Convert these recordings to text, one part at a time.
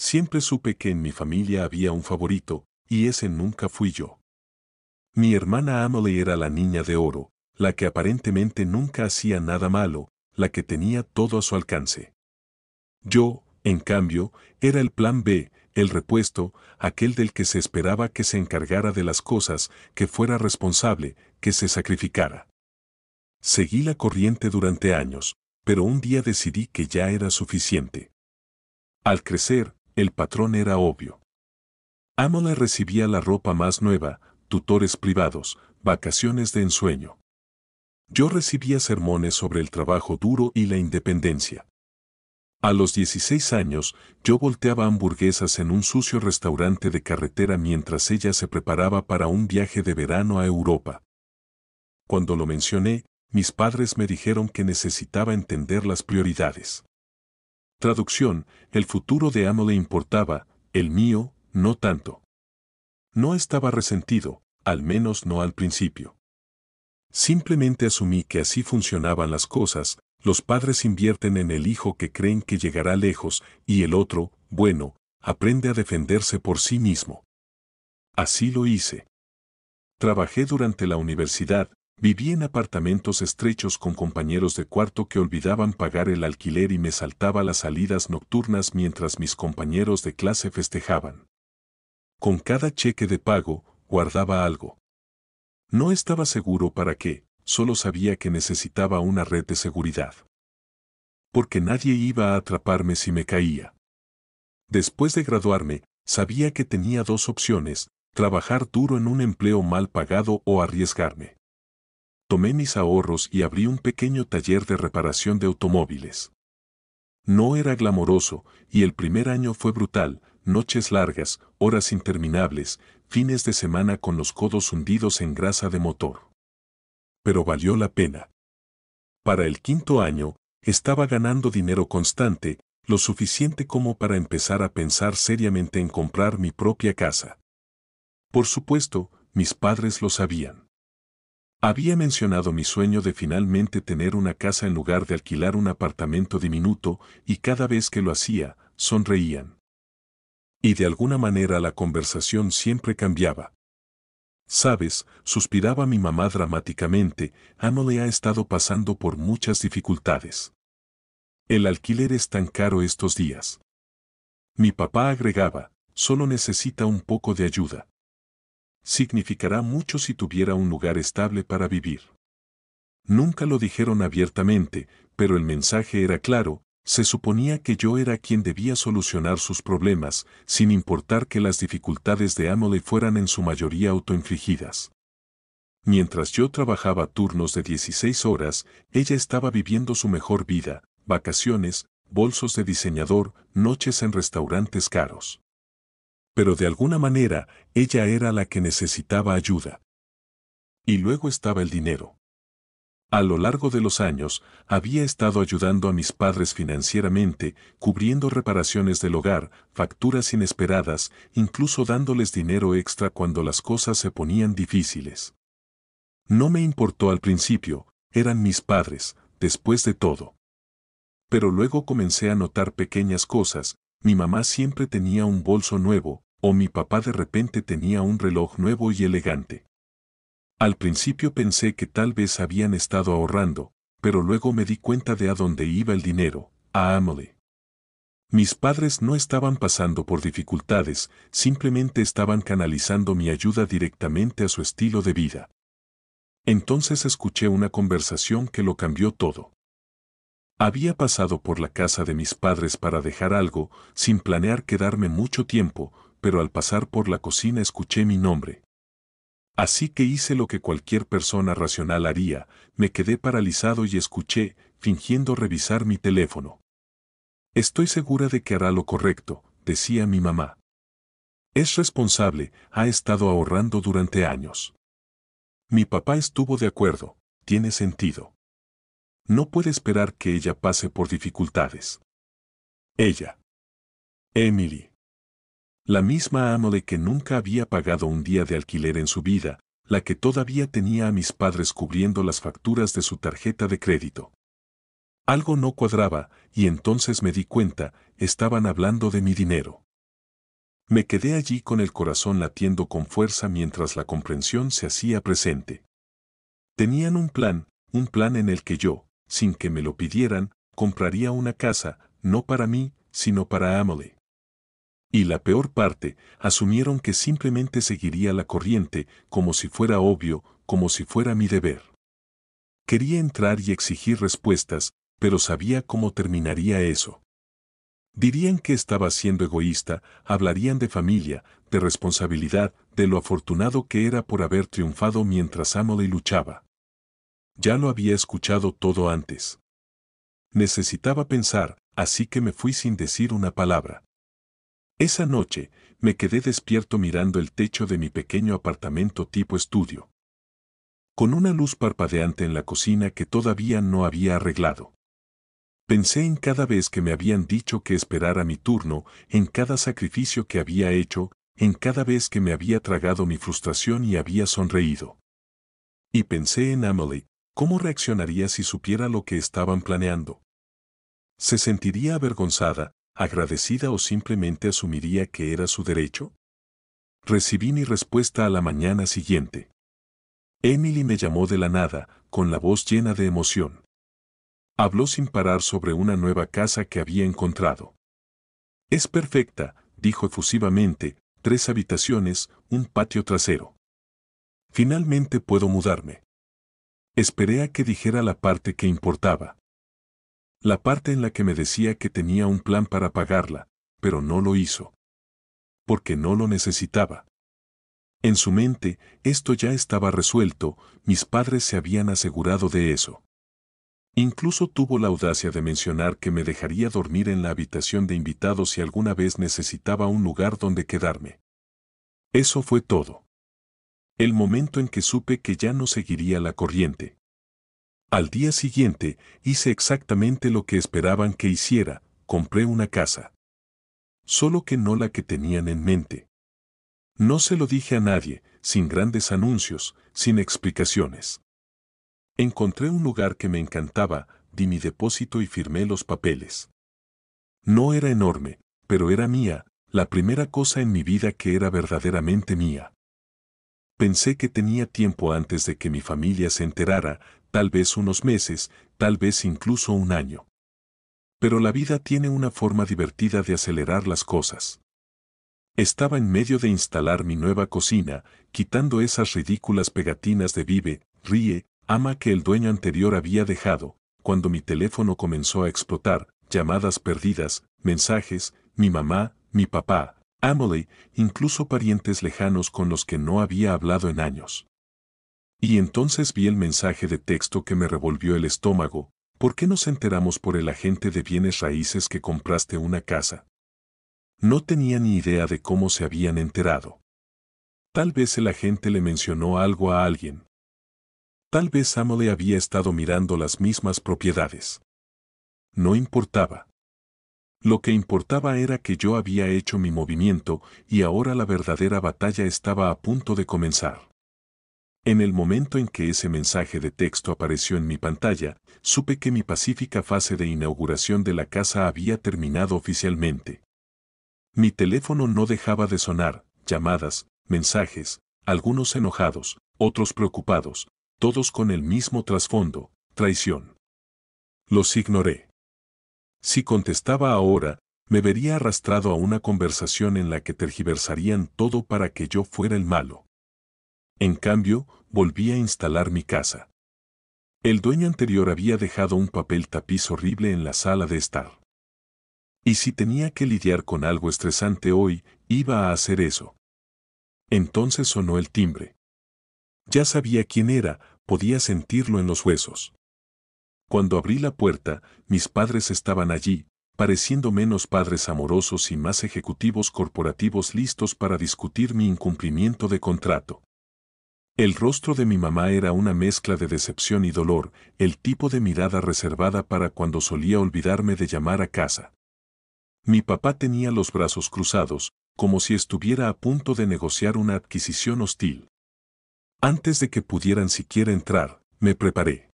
Siempre supe que en mi familia había un favorito, y ese nunca fui yo. Mi hermana Emily era la niña de oro, la que aparentemente nunca hacía nada malo, la que tenía todo a su alcance. Yo, en cambio, era el plan B, el repuesto, aquel del que se esperaba que se encargara de las cosas, que fuera responsable, que se sacrificara. Seguí la corriente durante años, pero un día decidí que ya era suficiente. Al crecer, el patrón era obvio. Emily recibía la ropa más nueva, tutores privados, vacaciones de ensueño. Yo recibía sermones sobre el trabajo duro y la independencia. A los 16 años, yo volteaba hamburguesas en un sucio restaurante de carretera mientras ella se preparaba para un viaje de verano a Europa. Cuando lo mencioné, mis padres me dijeron que necesitaba entender las prioridades. Traducción: el futuro de Emily importaba, el mío, no tanto. No estaba resentido, al menos no al principio. Simplemente asumí que así funcionaban las cosas. Los padres invierten en el hijo que creen que llegará lejos, y el otro, bueno, aprende a defenderse por sí mismo. Así lo hice. Trabajé durante la universidad, viví en apartamentos estrechos con compañeros de cuarto que olvidaban pagar el alquiler y me saltaba las salidas nocturnas mientras mis compañeros de clase festejaban. Con cada cheque de pago, guardaba algo. No estaba seguro para qué, solo sabía que necesitaba una red de seguridad. Porque nadie iba a atraparme si me caía. Después de graduarme, sabía que tenía dos opciones: trabajar duro en un empleo mal pagado o arriesgarme. Tomé mis ahorros y abrí un pequeño taller de reparación de automóviles. No era glamoroso, y el primer año fue brutal: noches largas, horas interminables, fines de semana con los codos hundidos en grasa de motor. Pero valió la pena. Para el quinto año, estaba ganando dinero constante, lo suficiente como para empezar a pensar seriamente en comprar mi propia casa. Por supuesto, mis padres lo sabían. Había mencionado mi sueño de finalmente tener una casa en lugar de alquilar un apartamento diminuto, y cada vez que lo hacía, sonreían. Y de alguna manera la conversación siempre cambiaba. «Sabes», suspiraba mi mamá dramáticamente, «Emily ha estado pasando por muchas dificultades. El alquiler es tan caro estos días». Mi papá agregaba: «Solo necesita un poco de ayuda. Significará mucho si tuviera un lugar estable para vivir». Nunca lo dijeron abiertamente, pero el mensaje era claro: se suponía que yo era quien debía solucionar sus problemas, sin importar que las dificultades de Emily fueran en su mayoría autoinfligidas. Mientras yo trabajaba turnos de 16 horas, ella estaba viviendo su mejor vida: vacaciones, bolsos de diseñador, noches en restaurantes caros. Pero de alguna manera, ella era la que necesitaba ayuda. Y luego estaba el dinero. A lo largo de los años, había estado ayudando a mis padres financieramente, cubriendo reparaciones del hogar, facturas inesperadas, incluso dándoles dinero extra cuando las cosas se ponían difíciles. No me importó al principio, eran mis padres, después de todo. Pero luego comencé a notar pequeñas cosas: mi mamá siempre tenía un bolso nuevo, o mi papá de repente tenía un reloj nuevo y elegante. Al principio pensé que tal vez habían estado ahorrando, pero luego me di cuenta de a dónde iba el dinero: a Emily. Mis padres no estaban pasando por dificultades, simplemente estaban canalizando mi ayuda directamente a su estilo de vida. Entonces escuché una conversación que lo cambió todo. Había pasado por la casa de mis padres para dejar algo, sin planear quedarme mucho tiempo, pero al pasar por la cocina escuché mi nombre. Así que hice lo que cualquier persona racional haría: me quedé paralizado y escuché, fingiendo revisar mi teléfono. «Estoy segura de que hará lo correcto», decía mi mamá. «Es responsable, ha estado ahorrando durante años». Mi papá estuvo de acuerdo: «Tiene sentido. No puede esperar que ella pase por dificultades». Ella. Emily. La misma Emily que nunca había pagado un día de alquiler en su vida, la que todavía tenía a mis padres cubriendo las facturas de su tarjeta de crédito. Algo no cuadraba, y entonces me di cuenta: estaban hablando de mi dinero. Me quedé allí con el corazón latiendo con fuerza mientras la comprensión se hacía presente. Tenían un plan en el que yo, sin que me lo pidieran, compraría una casa, no para mí, sino para Emily. Y la peor parte, asumieron que simplemente seguiría la corriente, como si fuera obvio, como si fuera mi deber. Quería entrar y exigir respuestas, pero sabía cómo terminaría eso. Dirían que estaba siendo egoísta, hablarían de familia, de responsabilidad, de lo afortunado que era por haber triunfado mientras Emily luchaba. Ya lo había escuchado todo antes. Necesitaba pensar, así que me fui sin decir una palabra. Esa noche, me quedé despierto mirando el techo de mi pequeño apartamento tipo estudio, con una luz parpadeante en la cocina que todavía no había arreglado. Pensé en cada vez que me habían dicho que esperara mi turno, en cada sacrificio que había hecho, en cada vez que me había tragado mi frustración y había sonreído. Y pensé en Emily, ¿cómo reaccionaría si supiera lo que estaban planeando? ¿Se sentiría avergonzada, agradecida o simplemente asumiría que era su derecho? Recibí mi respuesta a la mañana siguiente. Emily me llamó de la nada, con la voz llena de emoción. Habló sin parar sobre una nueva casa que había encontrado. Es perfecta, dijo efusivamente, 3 habitaciones, un patio trasero. Finalmente puedo mudarme. Esperé a que dijera la parte que importaba. La parte en la que me decía que tenía un plan para pagarla, pero no lo hizo. Porque no lo necesitaba. En su mente, esto ya estaba resuelto, mis padres se habían asegurado de eso. Incluso tuvo la audacia de mencionar que me dejaría dormir en la habitación de invitados si alguna vez necesitaba un lugar donde quedarme. Eso fue todo. El momento en que supe que ya no seguiría la corriente. Al día siguiente, hice exactamente lo que esperaban que hiciera, compré una casa. Solo que no la que tenían en mente. No se lo dije a nadie, sin grandes anuncios, sin explicaciones. Encontré un lugar que me encantaba, di mi depósito y firmé los papeles. No era enorme, pero era mía, la primera cosa en mi vida que era verdaderamente mía. Pensé que tenía tiempo antes de que mi familia se enterara, tal vez unos meses, tal vez incluso un año. Pero la vida tiene una forma divertida de acelerar las cosas. Estaba en medio de instalar mi nueva cocina, quitando esas ridículas pegatinas de Vive, Ríe, Ama que el dueño anterior había dejado, cuando mi teléfono comenzó a explotar, llamadas perdidas, mensajes, mi mamá, mi papá, Emily, incluso parientes lejanos con los que no había hablado en años. Y entonces vi el mensaje de texto que me revolvió el estómago. ¿Por qué nos enteramos por el agente de bienes raíces que compraste una casa? No tenía ni idea de cómo se habían enterado. Tal vez el agente le mencionó algo a alguien. Tal vez Emily había estado mirando las mismas propiedades. No importaba. Lo que importaba era que yo había hecho mi movimiento y ahora la verdadera batalla estaba a punto de comenzar. En el momento en que ese mensaje de texto apareció en mi pantalla, supe que mi pacífica fase de inauguración de la casa había terminado oficialmente. Mi teléfono no dejaba de sonar, llamadas, mensajes, algunos enojados, otros preocupados, todos con el mismo trasfondo, traición. Los ignoré. Si contestaba ahora, me vería arrastrado a una conversación en la que tergiversarían todo para que yo fuera el malo. En cambio, volví a instalar mi casa. El dueño anterior había dejado un papel tapiz horrible en la sala de estar. Y si tenía que lidiar con algo estresante hoy, iba a hacer eso. Entonces sonó el timbre. Ya sabía quién era, podía sentirlo en los huesos. Cuando abrí la puerta, mis padres estaban allí, pareciendo menos padres amorosos y más ejecutivos corporativos listos para discutir mi incumplimiento de contrato. El rostro de mi mamá era una mezcla de decepción y dolor, el tipo de mirada reservada para cuando solía olvidarme de llamar a casa. Mi papá tenía los brazos cruzados, como si estuviera a punto de negociar una adquisición hostil. Antes de que pudieran siquiera entrar, me preparé.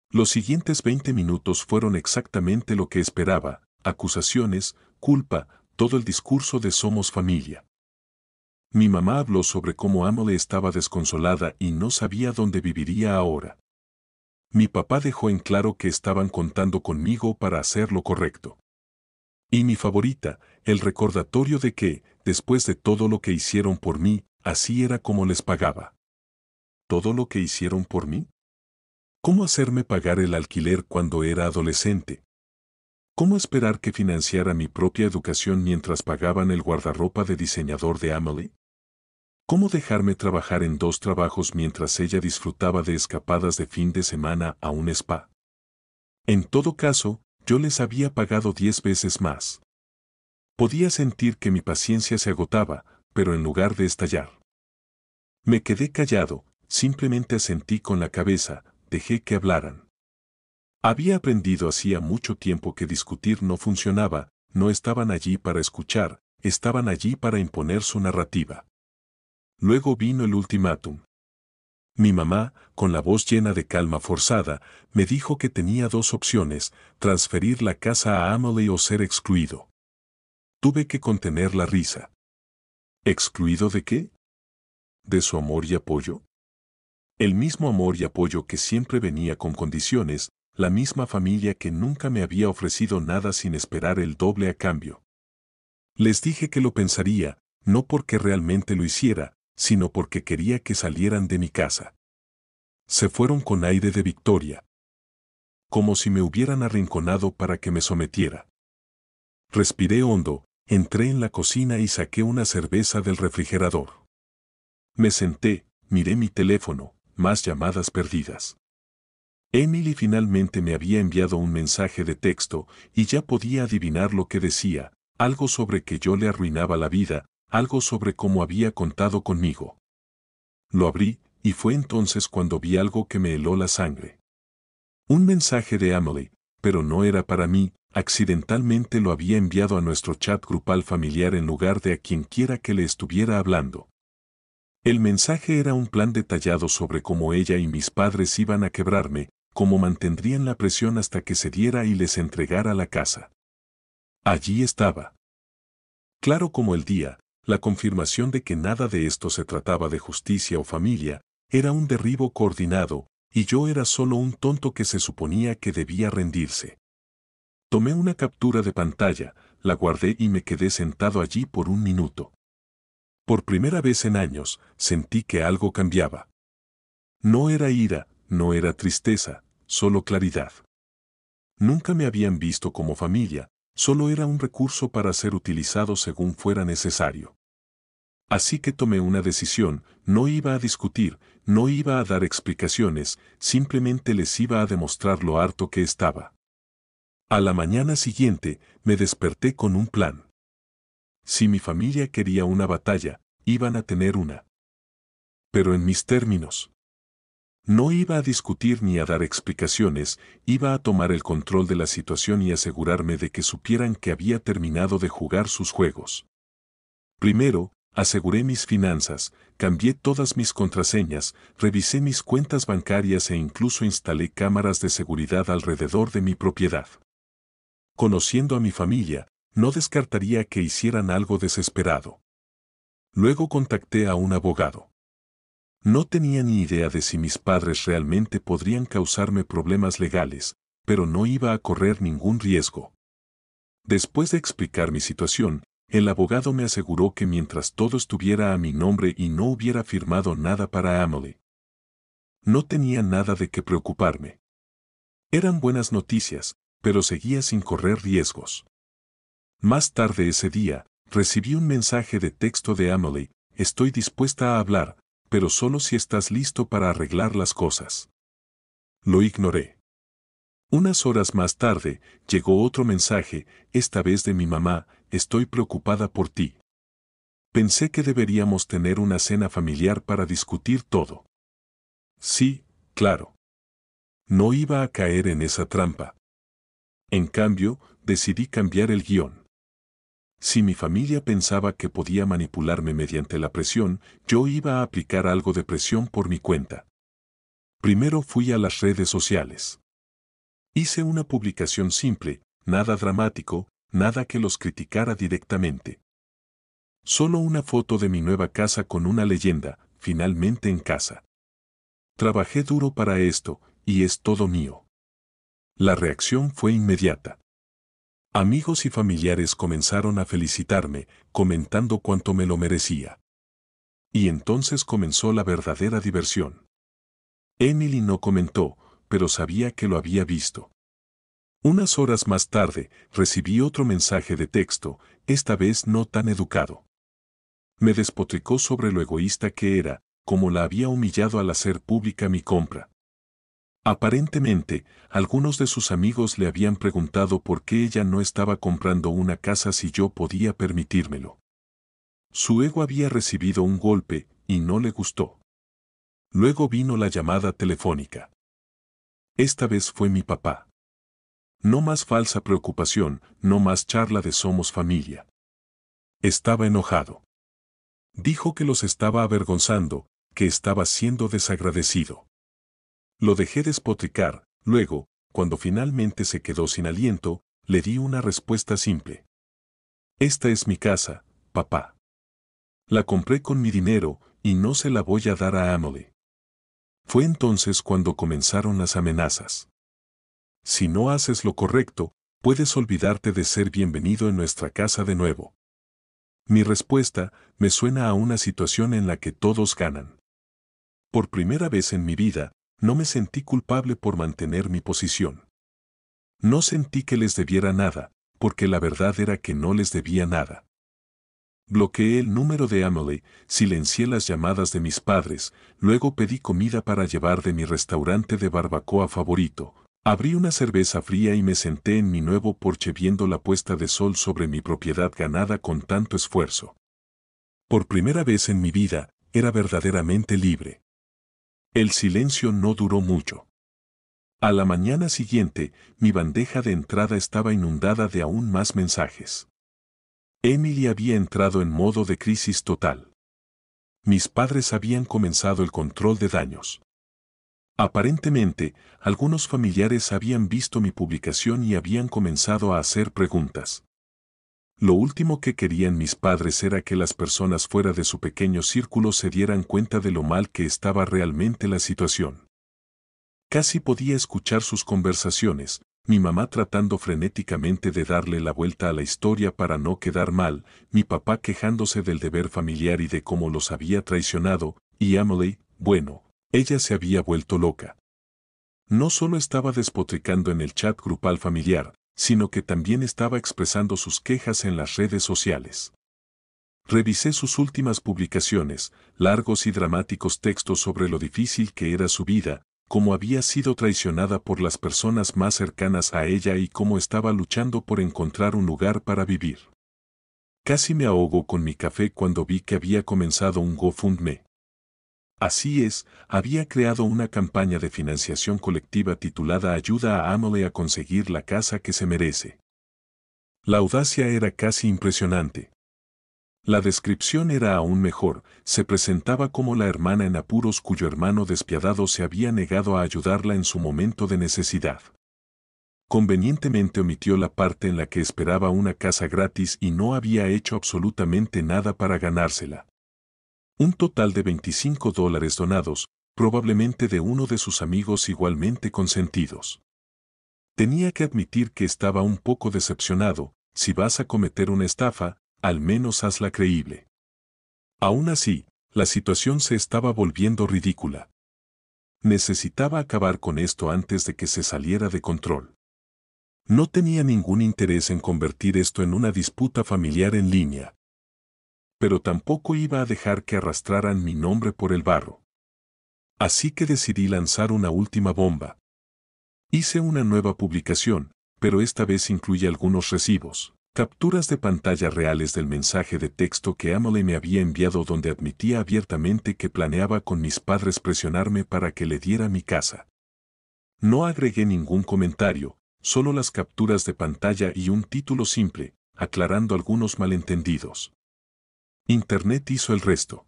Los siguientes 20 minutos fueron exactamente lo que esperaba, acusaciones, culpa, todo el discurso de Somos Familia. Mi mamá habló sobre cómo Emily estaba desconsolada y no sabía dónde viviría ahora. Mi papá dejó en claro que estaban contando conmigo para hacer lo correcto. Y mi favorita, el recordatorio de que, después de todo lo que hicieron por mí, así era como les pagaba. ¿Todo lo que hicieron por mí? ¿Cómo hacerme pagar el alquiler cuando era adolescente? ¿Cómo esperar que financiara mi propia educación mientras pagaban el guardarropa de diseñador de Emily? ¿Cómo dejarme trabajar en 2 trabajos mientras ella disfrutaba de escapadas de fin de semana a un spa? En todo caso, yo les había pagado 10 veces más. Podía sentir que mi paciencia se agotaba, pero en lugar de estallar, me quedé callado, simplemente asentí con la cabeza, dejé que hablaran. Había aprendido hacía mucho tiempo que discutir no funcionaba, no estaban allí para escuchar, estaban allí para imponer su narrativa. Luego vino el ultimátum. Mi mamá, con la voz llena de calma forzada, me dijo que tenía 2 opciones, transferir la casa a Emily o ser excluido. Tuve que contener la risa. ¿Excluido de qué? ¿De su amor y apoyo? El mismo amor y apoyo que siempre venía con condiciones, la misma familia que nunca me había ofrecido nada sin esperar el doble a cambio. Les dije que lo pensaría, no porque realmente lo hiciera, sino porque quería que salieran de mi casa. Se fueron con aire de victoria. Como si me hubieran arrinconado para que me sometiera. Respiré hondo, entré en la cocina y saqué una cerveza del refrigerador. Me senté, miré mi teléfono, más llamadas perdidas. Emily finalmente me había enviado un mensaje de texto y ya podía adivinar lo que decía, algo sobre que yo le arruinaba la vida, algo sobre cómo había contado conmigo. Lo abrí, y fue entonces cuando vi algo que me heló la sangre. Un mensaje de Emily, pero no era para mí, accidentalmente lo había enviado a nuestro chat grupal familiar en lugar de a quien quiera que le estuviera hablando. El mensaje era un plan detallado sobre cómo ella y mis padres iban a quebrarme, cómo mantendrían la presión hasta que cediera y les entregara la casa. Allí estaba. Claro como el día, la confirmación de que nada de esto se trataba de justicia o familia, era un derribo coordinado, y yo era solo un tonto que se suponía que debía rendirse. Tomé una captura de pantalla, la guardé y me quedé sentado allí por un minuto. Por primera vez en años, sentí que algo cambiaba. No era ira, no era tristeza, solo claridad. Nunca me habían visto como familia, solo era un recurso para ser utilizado según fuera necesario. Así que tomé una decisión, no iba a discutir, no iba a dar explicaciones, simplemente les iba a demostrar lo harto que estaba. A la mañana siguiente, me desperté con un plan. Si mi familia quería una batalla, iban a tener una. Pero en mis términos. No iba a discutir ni a dar explicaciones, iba a tomar el control de la situación y asegurarme de que supieran que había terminado de jugar sus juegos. Primero, aseguré mis finanzas, cambié todas mis contraseñas, revisé mis cuentas bancarias e incluso instalé cámaras de seguridad alrededor de mi propiedad. Conociendo a mi familia, no descartaría que hicieran algo desesperado. Luego contacté a un abogado. No tenía ni idea de si mis padres realmente podrían causarme problemas legales, pero no iba a correr ningún riesgo. Después de explicar mi situación, el abogado me aseguró que mientras todo estuviera a mi nombre y no hubiera firmado nada para Emily, no tenía nada de qué preocuparme. Eran buenas noticias, pero seguía sin correr riesgos. Más tarde ese día, recibí un mensaje de texto de Emily: estoy dispuesta a hablar, pero solo si estás listo para arreglar las cosas. Lo ignoré. Unas horas más tarde, llegó otro mensaje, esta vez de mi mamá: estoy preocupada por ti. Pensé que deberíamos tener una cena familiar para discutir todo. Sí, claro. No iba a caer en esa trampa. En cambio, decidí cambiar el guión. Si mi familia pensaba que podía manipularme mediante la presión, yo iba a aplicar algo de presión por mi cuenta. Primero fui a las redes sociales. Hice una publicación simple, nada dramático, nada que los criticara directamente. Solo una foto de mi nueva casa con una leyenda, finalmente en casa. Trabajé duro para esto, y es todo mío. La reacción fue inmediata. Amigos y familiares comenzaron a felicitarme, comentando cuánto me lo merecía. Y entonces comenzó la verdadera diversión. Emily no comentó, pero sabía que lo había visto. Unas horas más tarde, recibí otro mensaje de texto, esta vez no tan educado. Me despotricó sobre lo egoísta que era, como la había humillado al hacer pública mi compra. Aparentemente, algunos de sus amigos le habían preguntado por qué ella no estaba comprando una casa si yo podía permitírmelo. Su ego había recibido un golpe, y no le gustó. Luego vino la llamada telefónica. Esta vez fue mi papá. No más falsa preocupación, no más charla de somos familia. Estaba enojado. Dijo que los estaba avergonzando, que estaba siendo desagradecido. Lo dejé despotricar, luego, cuando finalmente se quedó sin aliento, le di una respuesta simple. Esta es mi casa, papá. La compré con mi dinero, y no se la voy a dar a Emily. Fue entonces cuando comenzaron las amenazas. Si no haces lo correcto, puedes olvidarte de ser bienvenido en nuestra casa de nuevo. Mi respuesta me suena a una situación en la que todos ganan. Por primera vez en mi vida, no me sentí culpable por mantener mi posición. No sentí que les debiera nada, porque la verdad era que no les debía nada. Bloqueé el número de Emily, silencié las llamadas de mis padres, luego pedí comida para llevar de mi restaurante de barbacoa favorito. Abrí una cerveza fría y me senté en mi nuevo porche viendo la puesta de sol sobre mi propiedad ganada con tanto esfuerzo. Por primera vez en mi vida, era verdaderamente libre. El silencio no duró mucho. A la mañana siguiente, mi bandeja de entrada estaba inundada de aún más mensajes. Emily había entrado en modo de crisis total. Mis padres habían comenzado el control de daños. Aparentemente, algunos familiares habían visto mi publicación y habían comenzado a hacer preguntas. Lo último que querían mis padres era que las personas fuera de su pequeño círculo se dieran cuenta de lo mal que estaba realmente la situación. Casi podía escuchar sus conversaciones, mi mamá tratando frenéticamente de darle la vuelta a la historia para no quedar mal, mi papá quejándose del deber familiar y de cómo los había traicionado, y Emily, bueno, ella se había vuelto loca. No solo estaba despotricando en el chat grupal familiar, sino que también estaba expresando sus quejas en las redes sociales. Revisé sus últimas publicaciones, largos y dramáticos textos sobre lo difícil que era su vida, cómo había sido traicionada por las personas más cercanas a ella y cómo estaba luchando por encontrar un lugar para vivir. Casi me ahogo con mi café cuando vi que había comenzado un GoFundMe. Así es, había creado una campaña de financiación colectiva titulada Ayuda a Emily a conseguir la casa que se merece. La audacia era casi impresionante. La descripción era aún mejor, se presentaba como la hermana en apuros cuyo hermano despiadado se había negado a ayudarla en su momento de necesidad. Convenientemente omitió la parte en la que esperaba una casa gratis y no había hecho absolutamente nada para ganársela. Un total de $25 donados, probablemente de uno de sus amigos igualmente consentidos. Tenía que admitir que estaba un poco decepcionado, si vas a cometer una estafa, al menos hazla creíble. Aún así, la situación se estaba volviendo ridícula. Necesitaba acabar con esto antes de que se saliera de control. No tenía ningún interés en convertir esto en una disputa familiar en línea. Pero tampoco iba a dejar que arrastraran mi nombre por el barro. Así que decidí lanzar una última bomba. Hice una nueva publicación, pero esta vez incluye algunos recibos, capturas de pantalla reales del mensaje de texto que Emily me había enviado donde admitía abiertamente que planeaba con mis padres presionarme para que le diera mi casa. No agregué ningún comentario, solo las capturas de pantalla y un título simple, aclarando algunos malentendidos. Internet hizo el resto.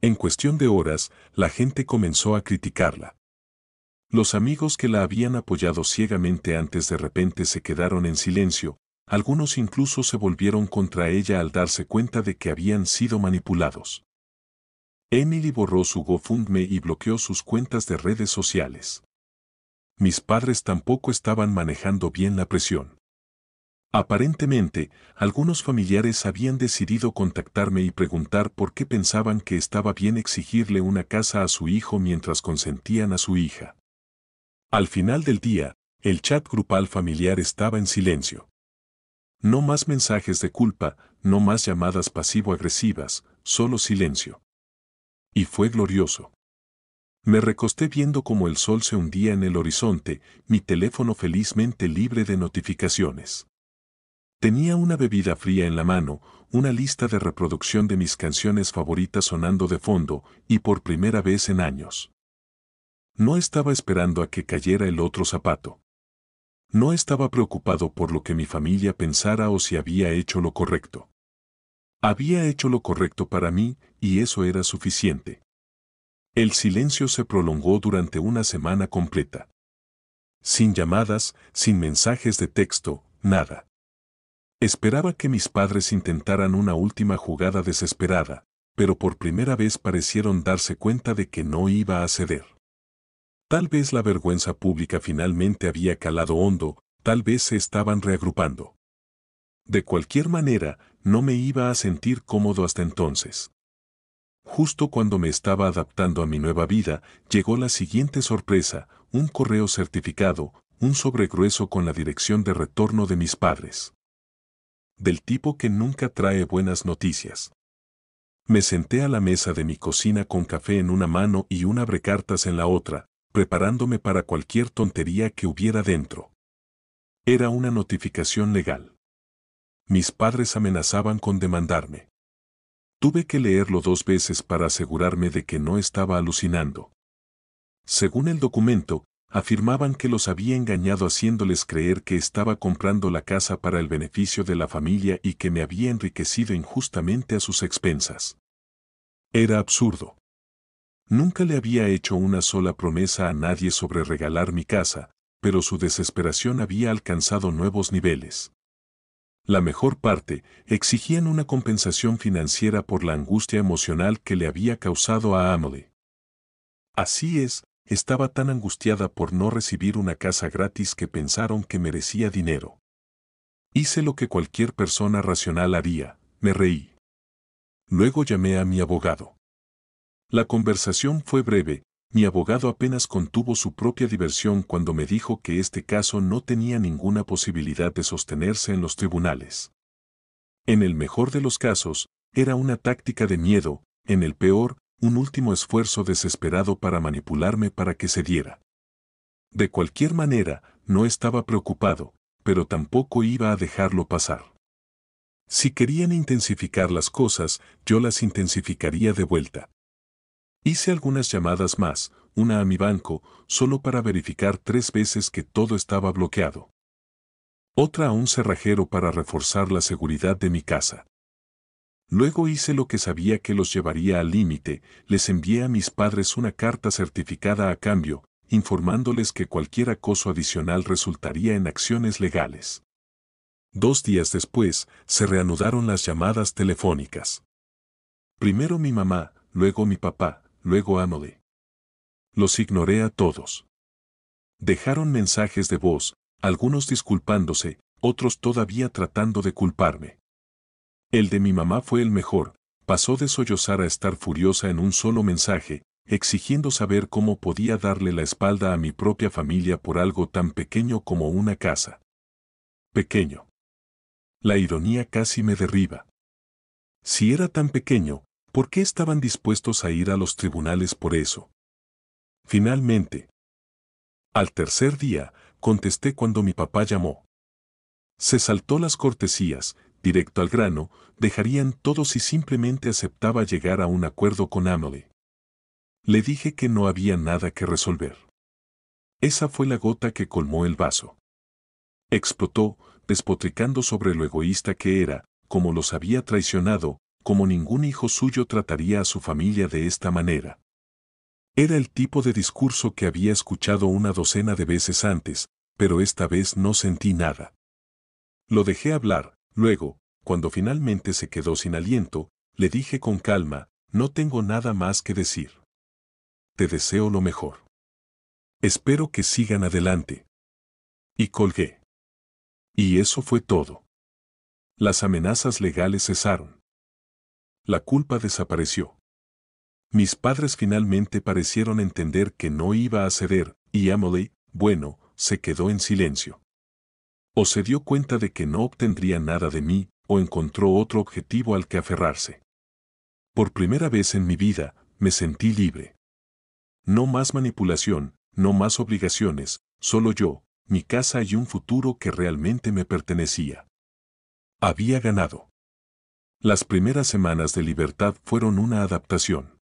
En cuestión de horas, la gente comenzó a criticarla. Los amigos que la habían apoyado ciegamente antes de repente se quedaron en silencio, algunos incluso se volvieron contra ella al darse cuenta de que habían sido manipulados. Emily borró su GoFundMe y bloqueó sus cuentas de redes sociales. Mis padres tampoco estaban manejando bien la presión. Aparentemente, algunos familiares habían decidido contactarme y preguntar por qué pensaban que estaba bien exigirle una casa a su hijo mientras consentían a su hija. Al final del día, el chat grupal familiar estaba en silencio. No más mensajes de culpa, no más llamadas pasivo-agresivas, solo silencio. Y fue glorioso. Me recosté viendo cómo el sol se hundía en el horizonte, mi teléfono felizmente libre de notificaciones. Tenía una bebida fría en la mano, una lista de reproducción de mis canciones favoritas sonando de fondo, y por primera vez en años. No estaba esperando a que cayera el otro zapato. No estaba preocupado por lo que mi familia pensara o si había hecho lo correcto. Había hecho lo correcto para mí, y eso era suficiente. El silencio se prolongó durante una semana completa. Sin llamadas, sin mensajes de texto, nada. Esperaba que mis padres intentaran una última jugada desesperada, pero por primera vez parecieron darse cuenta de que no iba a ceder. Tal vez la vergüenza pública finalmente había calado hondo, tal vez se estaban reagrupando. De cualquier manera, no me iba a sentir cómodo hasta entonces. Justo cuando me estaba adaptando a mi nueva vida, llegó la siguiente sorpresa, un correo certificado, un sobre grueso con la dirección de retorno de mis padres. Del tipo que nunca trae buenas noticias. Me senté a la mesa de mi cocina con café en una mano y un abrecartas en la otra, preparándome para cualquier tontería que hubiera dentro. Era una notificación legal. Mis padres amenazaban con demandarme. Tuve que leerlo 2 veces para asegurarme de que no estaba alucinando. Según el documento, afirmaban que los había engañado haciéndoles creer que estaba comprando la casa para el beneficio de la familia y que me había enriquecido injustamente a sus expensas. Era absurdo. Nunca le había hecho una sola promesa a nadie sobre regalar mi casa, pero su desesperación había alcanzado nuevos niveles. La mejor parte, exigían una compensación financiera por la angustia emocional que le había causado a Emily. Así es, estaba tan angustiada por no recibir una casa gratis que pensaron que merecía dinero. Hice lo que cualquier persona racional haría, me reí. Luego llamé a mi abogado. La conversación fue breve, mi abogado apenas contuvo su propia diversión cuando me dijo que este caso no tenía ninguna posibilidad de sostenerse en los tribunales. En el mejor de los casos, era una táctica de miedo, en el peor, un último esfuerzo desesperado para manipularme para que cediera. De cualquier manera, no estaba preocupado, pero tampoco iba a dejarlo pasar. Si querían intensificar las cosas, yo las intensificaría de vuelta. Hice algunas llamadas más, una a mi banco, solo para verificar 3 veces que todo estaba bloqueado. Otra a un cerrajero para reforzar la seguridad de mi casa. Luego hice lo que sabía que los llevaría al límite, les envié a mis padres una carta certificada a cambio, informándoles que cualquier acoso adicional resultaría en acciones legales. 2 días después, se reanudaron las llamadas telefónicas. Primero mi mamá, luego mi papá, luego Emily. Los ignoré a todos. Dejaron mensajes de voz, algunos disculpándose, otros todavía tratando de culparme. El de mi mamá fue el mejor, pasó de sollozar a estar furiosa en un solo mensaje, exigiendo saber cómo podía darle la espalda a mi propia familia por algo tan pequeño como una casa. Pequeño. La ironía casi me derriba. Si era tan pequeño, ¿por qué estaban dispuestos a ir a los tribunales por eso? Finalmente, al tercer día, contesté cuando mi papá llamó. Se saltó las cortesías, directo al grano, dejarían todo si simplemente aceptaba llegar a un acuerdo con Emily. Le dije que no había nada que resolver. Esa fue la gota que colmó el vaso. Explotó, despotricando sobre lo egoísta que era, como los había traicionado, como ningún hijo suyo trataría a su familia de esta manera. Era el tipo de discurso que había escuchado una docena de veces antes, pero esta vez no sentí nada. Lo dejé hablar, luego, cuando finalmente se quedó sin aliento, le dije con calma, no tengo nada más que decir. Te deseo lo mejor. Espero que sigan adelante. Y colgué. Y eso fue todo. Las amenazas legales cesaron. La culpa desapareció. Mis padres finalmente parecieron entender que no iba a ceder, y Emily, bueno, se quedó en silencio. O se dio cuenta de que no obtendría nada de mí, o encontró otro objetivo al que aferrarse. Por primera vez en mi vida, me sentí libre. No más manipulación, no más obligaciones, solo yo, mi casa y un futuro que realmente me pertenecía. Había ganado. Las primeras semanas de libertad fueron una adaptación.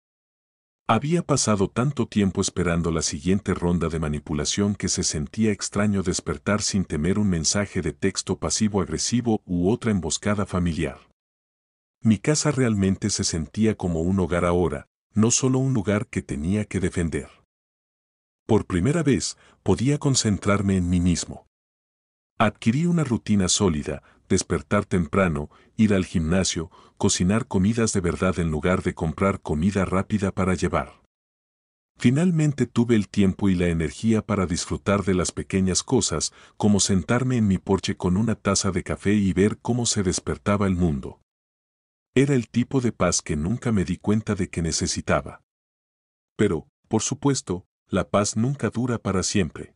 Había pasado tanto tiempo esperando la siguiente ronda de manipulación que se sentía extraño despertar sin temer un mensaje de texto pasivo-agresivo u otra emboscada familiar. Mi casa realmente se sentía como un hogar ahora, no solo un lugar que tenía que defender. Por primera vez, podía concentrarme en mí mismo. Adquirí una rutina sólida, despertar temprano, ir al gimnasio, cocinar comidas de verdad en lugar de comprar comida rápida para llevar. Finalmente tuve el tiempo y la energía para disfrutar de las pequeñas cosas, como sentarme en mi porche con una taza de café y ver cómo se despertaba el mundo. Era el tipo de paz que nunca me di cuenta de que necesitaba. Pero, por supuesto, la paz nunca dura para siempre.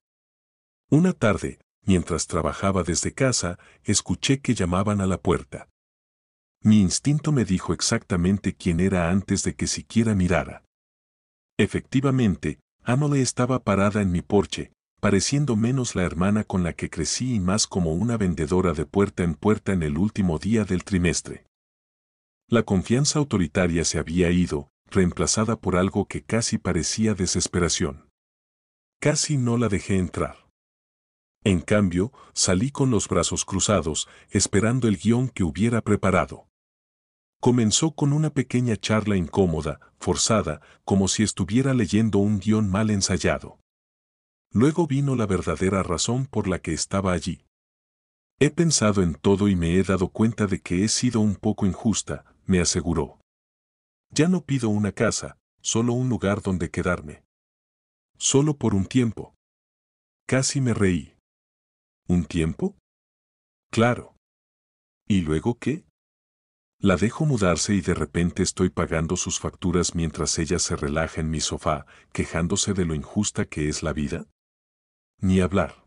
Una tarde, mientras trabajaba desde casa, escuché que llamaban a la puerta. Mi instinto me dijo exactamente quién era antes de que siquiera mirara. Efectivamente, Emily estaba parada en mi porche, pareciendo menos la hermana con la que crecí y más como una vendedora de puerta en puerta en el último día del trimestre. La confianza autoritaria se había ido, reemplazada por algo que casi parecía desesperación. Casi no la dejé entrar. En cambio, salí con los brazos cruzados, esperando el guión que hubiera preparado. Comenzó con una pequeña charla incómoda, forzada, como si estuviera leyendo un guión mal ensayado. Luego vino la verdadera razón por la que estaba allí. He pensado en todo y me he dado cuenta de que he sido un poco injusta, me aseguró. Ya no pido una casa, solo un lugar donde quedarme. Solo por un tiempo. Casi me reí. ¿Un tiempo? Claro. ¿Y luego qué? La dejo mudarse y de repente estoy pagando sus facturas mientras ella se relaja en mi sofá, quejándose de lo injusta que es la vida. Ni hablar.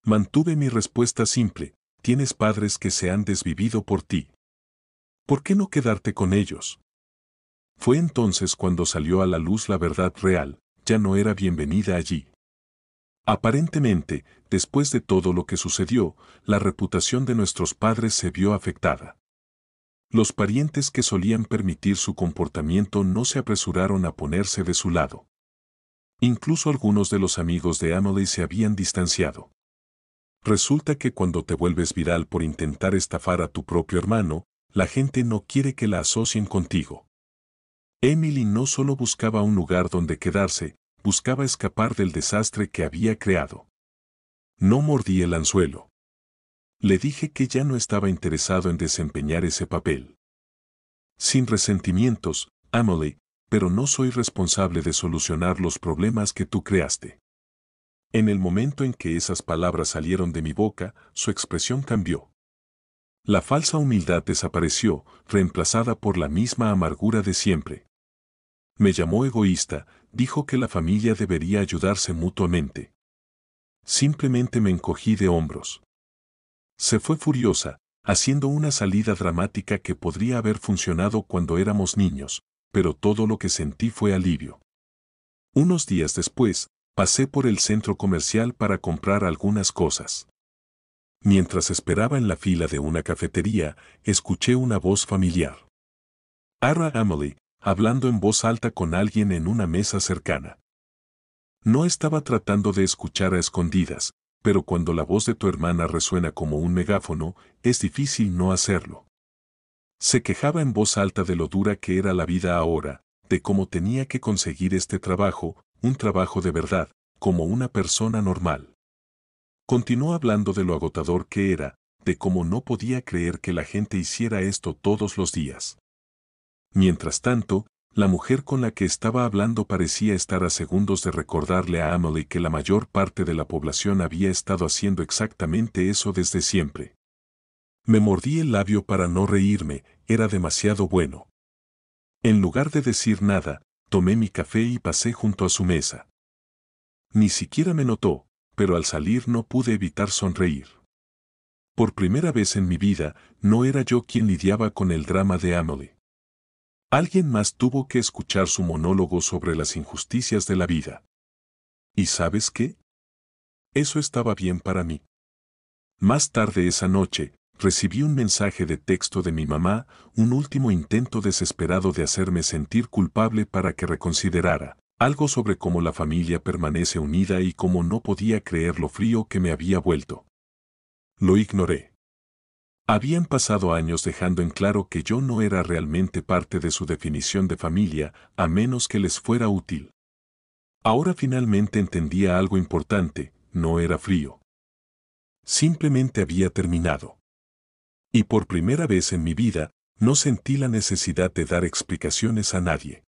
Mantuve mi respuesta simple, tienes padres que se han desvivido por ti. ¿Por qué no quedarte con ellos? Fue entonces cuando salió a la luz la verdad real, ya no era bienvenida allí. Aparentemente, después de todo lo que sucedió, la reputación de nuestros padres se vio afectada. Los parientes que solían permitir su comportamiento no se apresuraron a ponerse de su lado. Incluso algunos de los amigos de Emily se habían distanciado. Resulta que cuando te vuelves viral por intentar estafar a tu propio hermano, la gente no quiere que la asocien contigo. Emily no solo buscaba un lugar donde quedarse, buscaba escapar del desastre que había creado. No mordí el anzuelo. Le dije que ya no estaba interesado en desempeñar ese papel. Sin resentimientos, Emily, pero no soy responsable de solucionar los problemas que tú creaste. En el momento en que esas palabras salieron de mi boca, su expresión cambió. La falsa humildad desapareció, reemplazada por la misma amargura de siempre. Me llamó egoísta, dijo que la familia debería ayudarse mutuamente. Simplemente me encogí de hombros. Se fue furiosa, haciendo una salida dramática que podría haber funcionado cuando éramos niños, pero todo lo que sentí fue alivio. Unos días después, pasé por el centro comercial para comprar algunas cosas. Mientras esperaba en la fila de una cafetería, escuché una voz familiar. Era Emily, hablando en voz alta con alguien en una mesa cercana. No estaba tratando de escuchar a escondidas, pero cuando la voz de tu hermana resuena como un megáfono, es difícil no hacerlo. Se quejaba en voz alta de lo dura que era la vida ahora, de cómo tenía que conseguir este trabajo, un trabajo de verdad, como una persona normal. Continuó hablando de lo agotador que era, de cómo no podía creer que la gente hiciera esto todos los días. Mientras tanto, la mujer con la que estaba hablando parecía estar a segundos de recordarle a Emily que la mayor parte de la población había estado haciendo exactamente eso desde siempre. Me mordí el labio para no reírme, era demasiado bueno. En lugar de decir nada, tomé mi café y pasé junto a su mesa. Ni siquiera me notó, pero al salir no pude evitar sonreír. Por primera vez en mi vida, no era yo quien lidiaba con el drama de Emily. Alguien más tuvo que escuchar su monólogo sobre las injusticias de la vida. ¿Y sabes qué? Eso estaba bien para mí. Más tarde esa noche, recibí un mensaje de texto de mi mamá, un último intento desesperado de hacerme sentir culpable para que reconsiderara, algo sobre cómo la familia permanece unida y cómo no podía creer lo frío que me había vuelto. Lo ignoré. Habían pasado años dejando en claro que yo no era realmente parte de su definición de familia, a menos que les fuera útil. Ahora finalmente entendía algo importante, no era frío. Simplemente había terminado. Y por primera vez en mi vida, no sentí la necesidad de dar explicaciones a nadie.